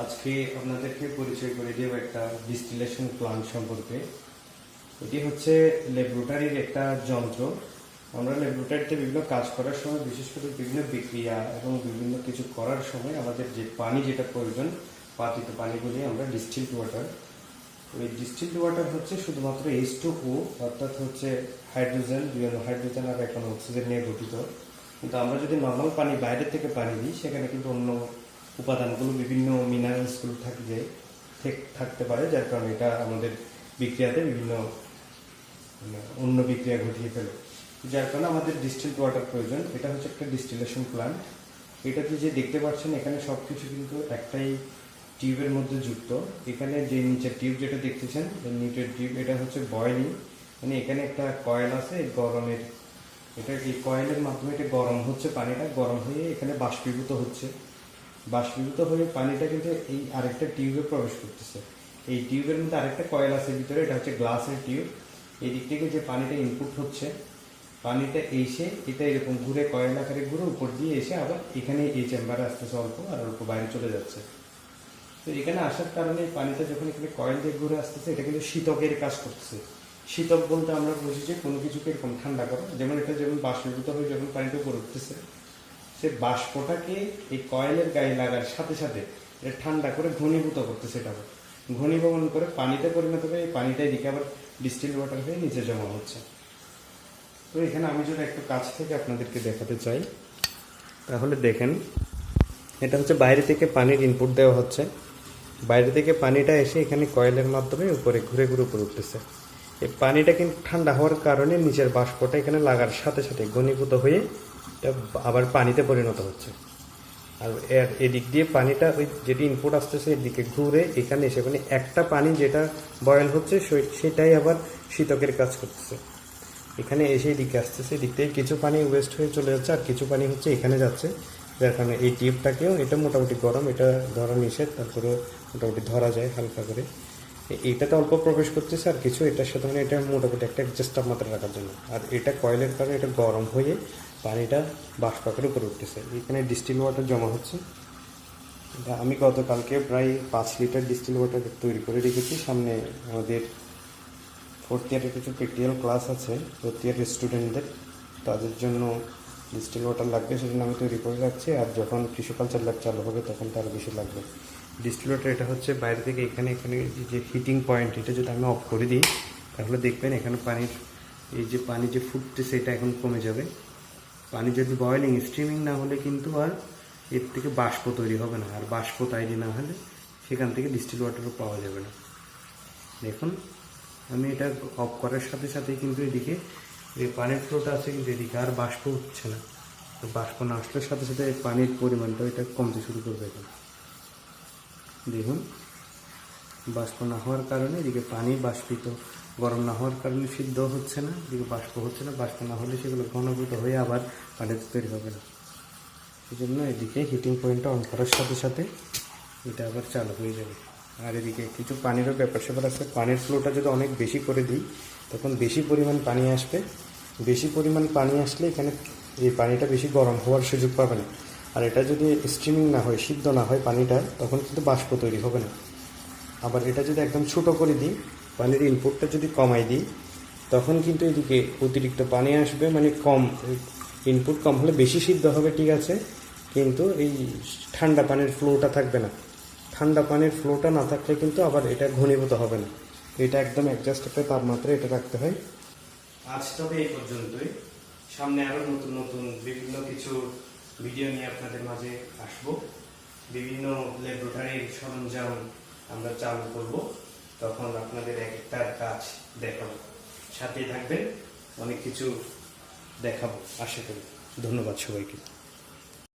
আজকে আপনাদেরকে পরিচয় করে দেব একটা ডিস্টিলেশন প্লান্ট সম্পর্কে। এটি হচ্ছে ল্যাবরেটরির একটা যন্ত্র। আমরা ল্যাবরেটরিতে বিভিন্ন কাজ করার সময়, বিশেষ করে বিভিন্ন বিক্রিয়া এবং বিভিন্ন কিছু করার সময় আমাদের যে পানি যেটা প্রয়োজন, পাতিত পানিগুলি আমরা ডিস্টিলড ওয়াটার। ওই ডিস্টিলড ওয়াটার হচ্ছে শুধুমাত্র H2O, অর্থাৎ হচ্ছে হাইড্রোজেন, হাইড্রোজেন আর এখন অক্সিজেন নিয়ে গঠিত। কিন্তু আমরা যদি নর্মাল পানি বাইরে থেকে পানি দিই, সেখানে কিন্তু অন্য উপাদানগুলো, বিভিন্ন মিনারেলসগুলো থাকতে পারে, যার কারণে এটা আমাদের বিক্রিয়াতে বিভিন্ন অন্য বিক্রিয়া ঘটিয়ে ফেলে, যার কারণে আমাদের ডিস্টিলড ওয়াটার প্রয়োজন। এটা হচ্ছে একটা ডিস্টিলেশন প্লান্ট। এটাতে যে দেখতে পাচ্ছেন এখানে সব কিছু কিন্তু একটাই টিউবের মধ্যে যুক্ত। এখানে যে নিচের টিউব যেটা দেখতেছেন, নিচের টিউব, এটা হচ্ছে বয়েলিং, মানে এখানে একটা কয়েল আছে গরমের। এটা এই কয়েলের মাধ্যমে এটা গরম হচ্ছে, পানিটা গরম হয়ে এখানে বাষ্পীভূত হচ্ছে। বাষ্পীভূত হয়ে পানিটা কিন্তু এই আরেকটা টিউবে প্রবেশ করতেছে। এই টিউবের মধ্যে আরেকটা কয়েল আছে ভিতরে, এটা হচ্ছে গ্লাসের টিউব। এই দিক থেকে যে পানিটা ইনপুট হচ্ছে, পানিটা এসে এটা এরকম ঘুরে কয়েল আকারে ঘুরে উপর দিয়ে এসে আবার এখানে এই চেম্বারে আসতেছে অল্প, আর অল্প বাইরে চলে যাচ্ছে। তো এখানে আসার কারণে পানিটা যখন এখানে কয়েল দিয়ে ঘুরে আসতেছে, এটা কিন্তু শীতকের কাজ করতেছে। শীতক বলতে আমরা বুঝি যে কোনো কিছুকে এরকম ঠান্ডা করা, যেমন এটা যেমন বাষ্পীভূত হয়ে যখন পানিটা উপরে উঠতেছে, সে বাষ্পটাকে এই কয়েলের গায়ে লাগার সাথে সাথে এটা ঠান্ডা করে ঘনীভূত করতেছে। এটা ঘনীভবন করে পানিতে পরিণত করে এই পানিটা এদিকে আবার ডিস্টিলড ওয়াটার হয়ে নিচে জমা হচ্ছে। তো এখানে আমি যদি একটু কাছ থেকে আপনাদেরকে দেখাতে চাই, তাহলে দেখেন, এটা হচ্ছে বাইরে থেকে পানির ইনপুট দেওয়া হচ্ছে। বাইরে থেকে পানিটা এসে এখানে কয়েলের মাধ্যমে উপরে ঘুরে ঘুরে উপরে উঠতেছে। এই পানিটা কিন্তু ঠান্ডা হওয়ার কারণে নিচের বাষ্পটা এখানে লাগার সাথে সাথে ঘনীভূত হয়ে এটা আবার পানিতে পরিণত হচ্ছে। আর এর এদিক দিয়ে পানিটা ওই যেটি ইনপুট আসতেছে এদিকে ঘুরে এখানে এসে, মানে একটা পানি যেটা বয়েল হচ্ছে সেটাই আবার শীতকের কাজ করতেছে। এখানে এসে এদিকে আসতেছে, এদিক থেকে কিছু পানি ওয়েস্ট হয়ে চলে যাচ্ছে, আর কিছু পানি হচ্ছে এখানে যাচ্ছে, যার কারণে এই টিউবটাকেও, এটা মোটামুটি গরম, এটা ধরা নিষেধ, তারপরে মোটামুটি ধরা যায় হালকা করে। এইটাতে অল্প প্রবেশ করতেছে, আর কিছু এটার সাথে, মানে এটা মোটামুটি একটা অ্যাডজাস্ট তাপমাত্রা রাখার জন্য। আর এটা কয়েলের কারণে এটা গরম হয়ে পানিটা বাষ্প আকারে উপরে উঠতেছে। এখানে ডিস্টিল ওয়াটার জমা হচ্ছে। এটা আমি গতকালকে প্রায় 5 লিটার ডিস্টিল ওয়াটার তৈরি করে রেখেছি। সামনে আমাদের 4th ইয়ারের কিছু প্র্যাকটিক্যাল ক্লাস আছে, 4th ইয়ারের স্টুডেন্টদের, তাদের জন্য ডিস্টিল ওয়াটার লাগবে, সেজন্য আমি তৈরি করে রাখছি। আর যখন কৃষিকালচার ল্যাব চালু হবে তখন তার বেশি লাগবে। ডিস্টিল ওয়াটার এটা হচ্ছে বাইরে থেকে এখানে যে হিটিং পয়েন্ট, এটা যদি আমি অফ করে দিই, তাহলে দেখবেন এখানে পানির এই যে পানি যে ফুটতেছে এটা এখন কমে যাবে। পানি যদি বয়েলিং, স্টিমিং না হলে কিন্তু আর এর থেকে বাষ্প তৈরি হবে না, আর বাষ্প তৈরি না হলে সেখান থেকে ডিস্টিল ওয়াটারও পাওয়া যাবে না। দেখুন, আমি এটা অফ করার সাথে সাথে কিন্তু এদিকে যে পানির ফ্লোটা আছে, কিন্তু এদিকে আর বাষ্প উঠছে না। তো বাষ্প না আসলে সাথে সাথে পানির পরিমাণটা এটা কমতে শুরু করবে। এখন দেখুন, বাষ্প না হওয়ার কারণে এদিকে পানি বাষ্পিত, গরম না হওয়ার কারণে সিদ্ধ হচ্ছে না, এদিকে বাষ্প হচ্ছে না। বাষ্প না হলে সেগুলো ঘনীভূত হয়ে আবার পানিতে তৈরি হবে না। সেই জন্য এদিকে হিটিং পয়েন্টটা অন করার সাথে সাথে এটা আবার চালু হয়ে যাবে। আর এদিকে কিছু পানিরও ব্যাপার স্যাপার আছে। পানির ফ্লোটা যদি অনেক বেশি করে দিই, তখন বেশি পরিমাণ পানি আসবে। বেশি পরিমাণ পানি আসলে এখানে এই পানিটা বেশি গরম হওয়ার সুযোগ পাবে না। আর এটা যদি স্টিমিং না হয়, সিদ্ধ না হয় পানিটা, তখন কিন্তু বাষ্প তৈরি হবে না। আবার এটা যদি একদম ছোটো করে দিই, পানির ইনপুটটা যদি কমাই দিই, তখন কিন্তু এদিকে অতিরিক্ত পানি আসবে, মানে কম, ইনপুট কম হলে বেশি সিদ্ধ হবে, ঠিক আছে, কিন্তু এই ঠান্ডা পানির ফ্লোটা থাকবে না। ঠান্ডা পানির ফ্লোটা না থাকলে কিন্তু আবার এটা ঘনীভূত হবে না। এটা একদম অ্যাডজাস্ট একটা তাপমাত্রা এটা রাখতে হয়। আজ তবে এই পর্যন্তই। সামনে আরও নতুন নতুন বিভিন্ন কিছু ভিডিও নিয়ে আপনাদের মাঝে আসবো। বিভিন্ন ল্যাবরেটরির সরঞ্জাম আমরা চালু করব, তখন আপনাদের এক একটার কাজ দেখাবো। সাথেই থাকবেন, অনেক কিছু দেখাবো আশা করি। ধন্যবাদ সবাইকে।